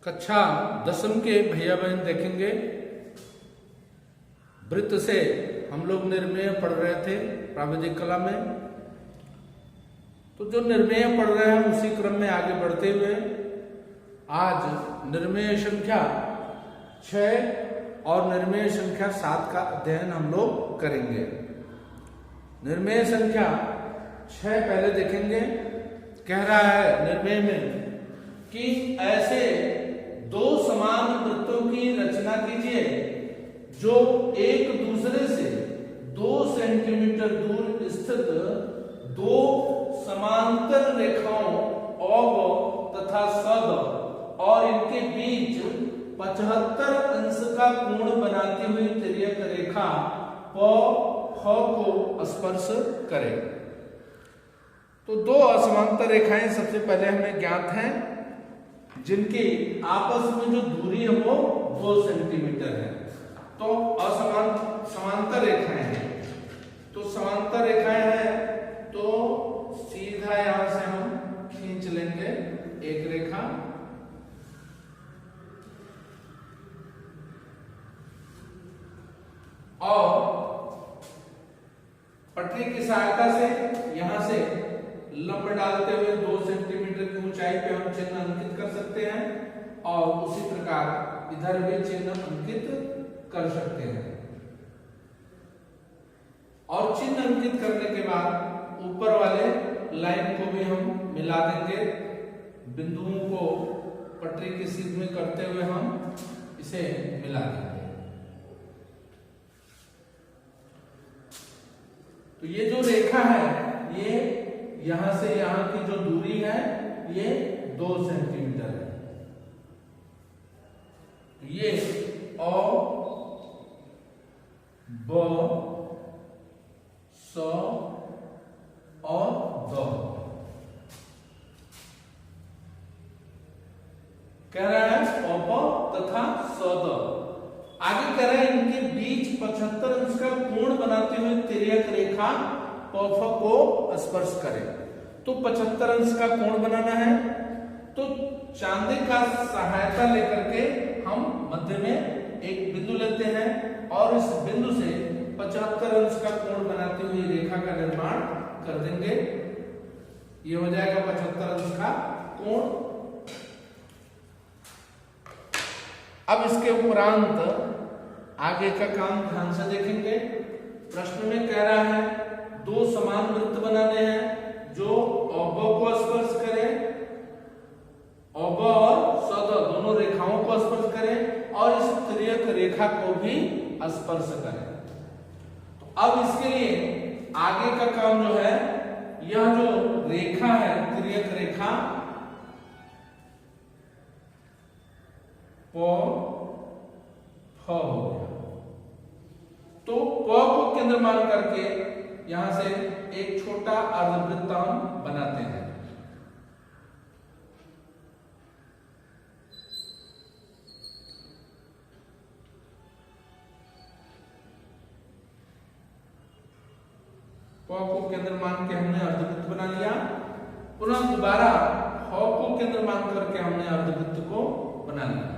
कक्षा 10वीं के भैया बहन देखेंगे। वृत्त से हम लोग निर्मेय पढ़ रहे थे प्राविधिक कला में। तो जो निर्मेय पढ़ रहे हैं उसी क्रम में आगे बढ़ते हुए आज निर्मेय संख्या 6 और निर्मेय संख्या 7 का अध्ययन हम लोग करेंगे। निर्मेय संख्या 6 पहले देखेंगे। कह रहा है निर्मेय में कि ऐसे दो समान वृत्तों की रचना कीजिए जो एक दूसरे से 2 सेंटीमीटर दूर स्थित दो समांतर रेखाओं औ तथा सद और इनके बीच 75 अंश का कोण बनाती हुई तिर्यक रेखा प फ को स्पर्श करे। तो दो असमांतर रेखाएं सबसे पहले हमें ज्ञात हैं, जिनकी आपस में जो दूरी है वो 2 सेंटीमीटर है। तो समांतर रेखाएं हैं। तो समांतर रेखाएं हैं तो सीधा यहां से हम खींच लेंगे एक रेखा और पटरी की सहायता से यहां से लंब डालते हुए 2 सेंटीमीटर की ऊंचाई पे हम चिन्ह अंकित कर सकते हैं और उसी प्रकार इधर भी चिन्ह अंकित कर सकते हैं। और चिन्ह अंकित करने के बाद ऊपर वाले लाइन को भी हम मिला देंगे। बिंदुओं को पटरी की सीध में करते हुए हम इसे मिला देंगे। तो ये जो रेखा है ये यहां से यहां की जो दूरी है ये 2 सेंटीमीटर है। ये अ ब स और द कह रहा है अप तथा सद। आगे कह रहा है इनके बीच 75 अंश का कोण बनाते हुए तिर्यक रेखा पफ को स्पर्श करे। तो 75 अंश का कोण बनाना है तो चांदी का सहायता लेकर के हम मध्य में एक बिंदु लेते हैं और इस बिंदु से 75 अंश का कोण बनाती हुई रेखा का निर्माण कर देंगे। ये हो जाएगा 75 अंश का कोण। अब इसके उपरांत आगे का काम ध्यान से देखेंगे। प्रश्न में कह रहा है 2 समान वृत्त बनाने हैं जो अब को स्पर्श करें, अब और सद दोनों रेखाओं को स्पर्श करें और इस तिर्यक रेखा को भी स्पर्श करें। तो अब इसके लिए आगे का काम जो है, यह जो रेखा है तिर्यक रेखा प फ हो गया। तो प को केंद्र मान करके यहां से एक छोटा अर्धवृत्त हम बनाते हैं। प को केंद्र मान के हमने अर्धवृत्त बना लिया। पुनः दोबारा ह को केंद्र मान करके हमने अर्धवृत्त को बना लिया।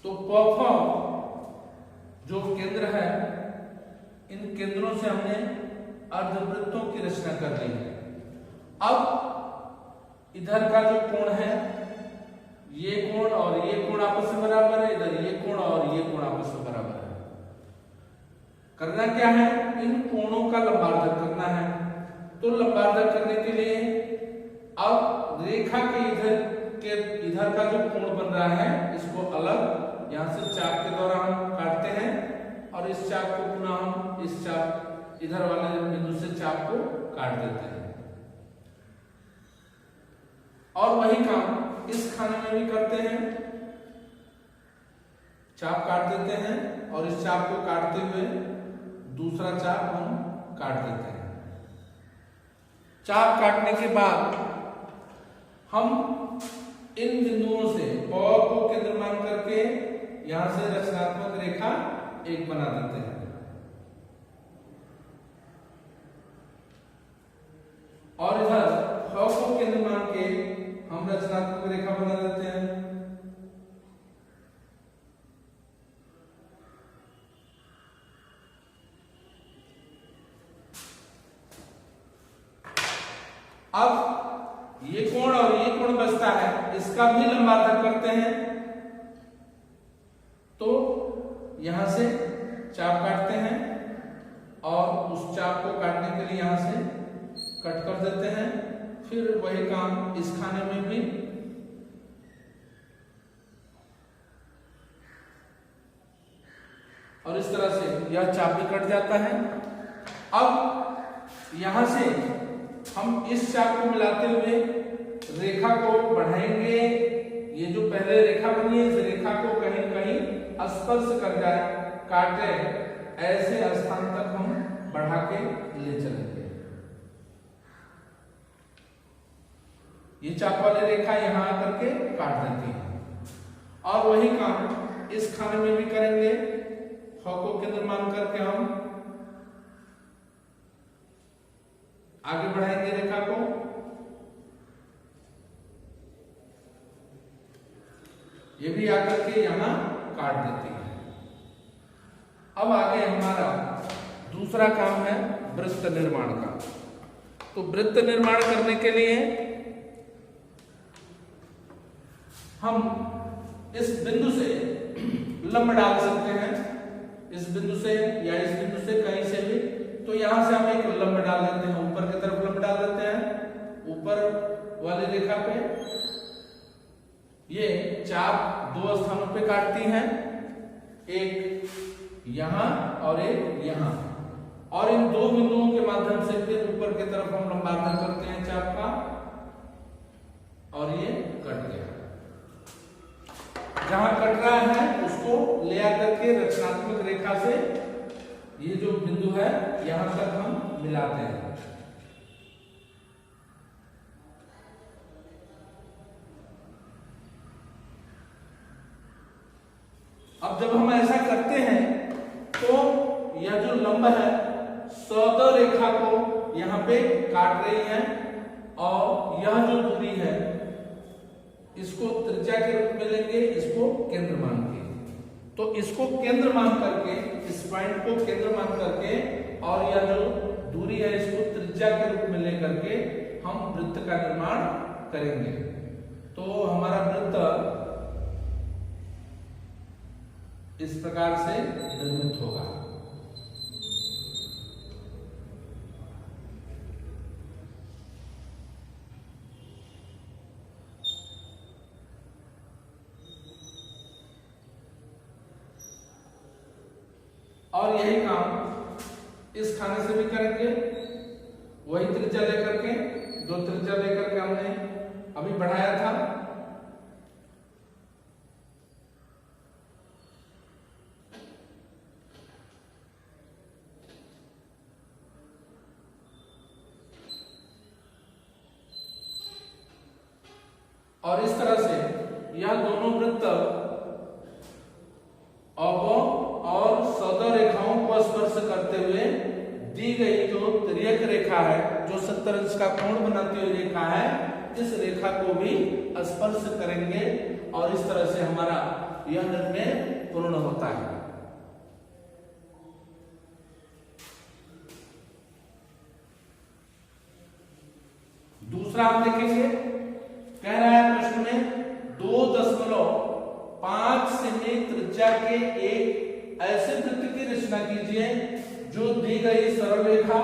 तो पफ जो केंद्र है, इन केंद्रों से हमने अर्धवृत्तों की रचना कर ली है। अब इधर का जो कोण है, ये कोण और ये कोण आपस में बराबर है, इधर ये कोण और ये कोण आपस में बराबर है। करना क्या है, इन कोणों का लंबार्धक करना है। तो लंबार्धक करने के लिए अब रेखा के इधर का जो कोण बन रहा है इसको अलग यहां से चाप के द्वारा हम काटते हैं और इस चाप को पुनः हम इस चाप इधर वाले बिंदु से चाप को काट देते हैं। और वही काम इस खाने में भी करते हैं। चाप काट देते हैं और इस चाप को काटते हुए दूसरा चाप हम काट देते हैं। चाप काटने के बाद हम इन बिंदुओं से प को केंद्र मान करके यहां से रचनात्मक रेखा एक बना देते हैं। केंद्र मान के हम रचनात्मक रेखा बना देते हैं। अब ये कोण और ये कोण बचता है, इसका भी लंबार्धक करते हैं। तो यहां से चाप काटते हैं और उस चाप को काटने के लिए यहां से कट कर देते हैं। फिर वही काम इस खाने में भी। और इस तरह से यह चाप भी कट जाता है। अब यहां से हम इस चाप को मिलाते हुए रेखा को बढ़ाएंगे। ये जो पहले रेखा बनी है, इस रेखा को कहीं कहीं स्पर्श कर जाए, काटे, ऐसे स्थान तक हम बढ़ा के ले चलेंगे। ये चाप वाली रेखा यहां आकर के काट देती है। और वही काम इस खाने में भी करेंगे। फ को केंद्र मान करके हम आगे बढ़ाएंगे रेखा को। ये भी आकर के यहां काट देती है। अब आगे हमारा दूसरा काम है वृत्त निर्माण का। तो वृत्त निर्माण करने के लिए हम इस बिंदु से लंब डाल सकते हैं, इस बिंदु से या इस बिंदु से कहीं से भी। तो यहां से हम एक लंब डाल देते हैं, ऊपर की तरफ लंब डाल देते हैं। ऊपर वाली रेखा पे ये चाप दो स्थानों पे काटती है, एक यहां और एक यहां। और इन दो बिंदुओं के माध्यम से फिर ऊपर की तरफ हम लंबार्धन करते हैं चाप का, और ये कट गया। जहां कट रहा है उसको ले आकर के रचनात्मक रेखा से ये जो बिंदु है यहां तक हम मिलाते हैं। अब जब हम ऐसा करते हैं तो यह जो लंब है सौद रेखा को यहां पे काट रही है, और यह जो दूरी है इसको त्रिज्या के रूप में लेंगे, इसको केंद्र मान के। तो इसको केंद्र मान करके, इस पॉइंट को केंद्र मान करके, और यह जो दूरी है इसको त्रिज्या के रूप में लेकर के हम वृत्त का निर्माण करेंगे। तो हमारा वृत्त इस प्रकार से निर्मित होगा। और यही काम इस खाने से भी करेंगे, वही त्रिज्या लेकर के, जो त्रिज्या लेकर के हमने अभी बढ़ाया था। और इस तरह से यह दोनों वृत्त और सौद रेखाओं को स्पर्श करते हुए दी गई जो तिर्यक रेखा है, जो 70 अंश का कोण बनाती हुई रेखा है, इस रेखा को भी स्पर्श करेंगे। और इस तरह से हमारा यह निर्णय पूर्ण होता है। दूसरा हम देखेंगे, कह रहा है प्रश्न में 2.5 सेमी त्रिज्या के एक ऐसे वृत्त की रचना कीजिए जो दी गई सरल रेखा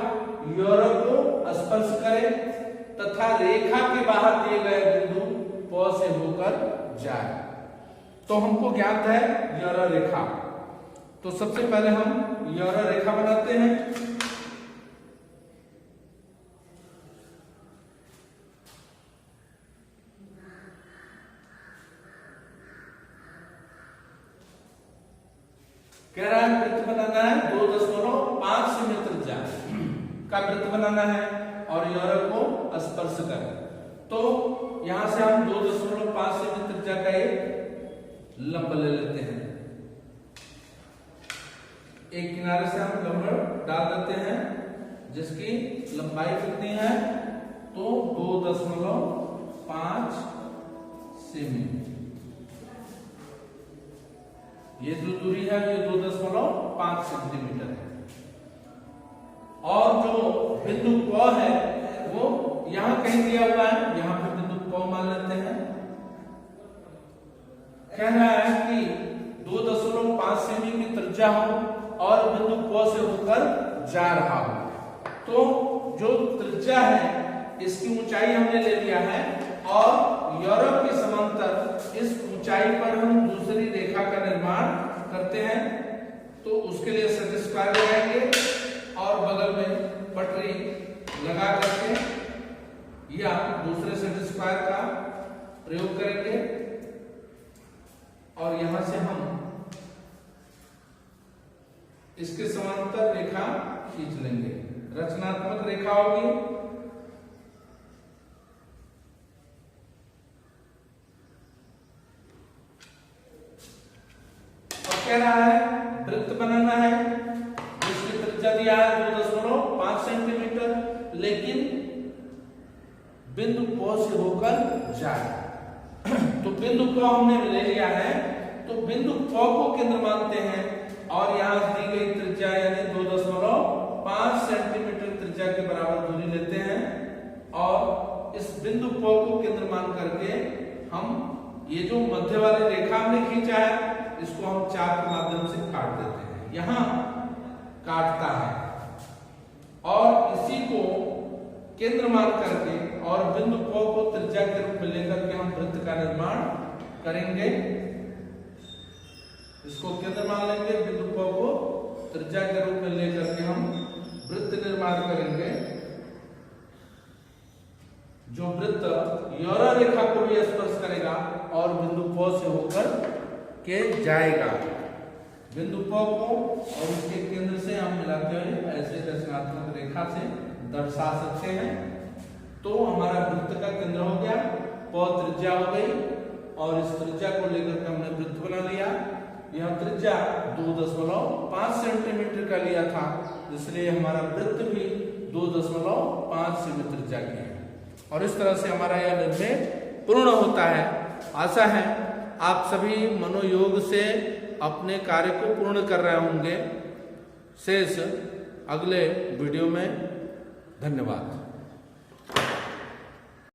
यूरो को स्पर्श करे तथा रेखा के बाहर दिए गए बिंदु प से होकर जाए। तो हमको ज्ञात है यूरो रेखा। तो सबसे पहले हम यूरो रेखा बनाते हैं। कह रहा है वृत्त बनाना है 2.5 सेमी त्रिज्या का वृत्त बनाना है और यूरो को स्पर्श करें। तो यहां से हम 2.5 सेमी त्रिज्या का एक लंब ले लेते हैं। एक किनारे से हम लंब डाल देते हैं जिसकी लंबाई कितनी है, तो 2.5 5 सेमी। ये जो दूरी है ये 2.5 सेंटीमीटर है। और जो बिंदु प है वो यहां कहीं दिया हुआ है, यहां पे बिंदु प मान लेते हैं। कह रहा है कि 2.5 सेमी की त्रिज्या हो और बिंदु प से होकर जा रहा हो। तो जो त्रिज्या है इसकी ऊंचाई हमने ले लिया है और यूरोप के समांतर इस ऊंचाई पर हम दूसरी रेखा का निर्माण करते हैं। तो उसके लिए सेट स्क्वायर लगाएंगे और बगल में पटरी लगा करके या दूसरे सेट स्क्वायर का प्रयोग करेंगे और यहां से हम इसके समांतर रेखा खींच लेंगे। रचनात्मक रेखा होगी। और कह रहा है वृत्त बनाना है जिसकी त्रिज्या दिया है 2.5 सेंटीमीटर, लेकिन बिंदु प से होकर जाए। तो बिंदु प हमने ले लिया है, तो बिंदु प को केंद्र मानते हैं और यहां दी गई त्रिज्या यानी 2.5 सेंटीमीटर त्रिज्या के बराबर दूरी लेते हैं और इस बिंदु प को केंद्र मान करके हम ये जो मध्य वाली रेखा हमने खींचा है इसको हम चाप के माध्यम से काट देते हैं। यहां काटता है और इसी को केंद्र मान करके और बिंदु प को त्रिज्या के रूप में लेकर के हम वृत्त का निर्माण करेंगे। इसको केंद्र मान लेंगे, बिंदु प को त्रिज्या के रूप में लेकर के हम वृत्त निर्माण करेंगे। जो वृत्त यूरो रेखा को भी स्पर्श करेगा और बिंदु प से होकर के जाएगा। बिंदु प को और उसके केंद्र से हम मिलाते हुए ऐसे रचनात्मक रेखा से दर्शा सकते हैं। तो हमारा वृत्त का केंद्र हो गया, प त्रिज्या हो गई और इस त्रिज्या को लेकर के हमने वृत्त बना लिया। यह त्रिज्या 2.5 सेंटीमीटर का लिया था, इसलिए हमारा वृत्त भी 2.5 सेमी त्रिज्या की है। और इस तरह से हमारा यह निर्णय पूर्ण होता है। आशा है आप सभी मनोयोग से अपने कार्य को पूर्ण कर रहे होंगे। शेष अगले वीडियो में। धन्यवाद।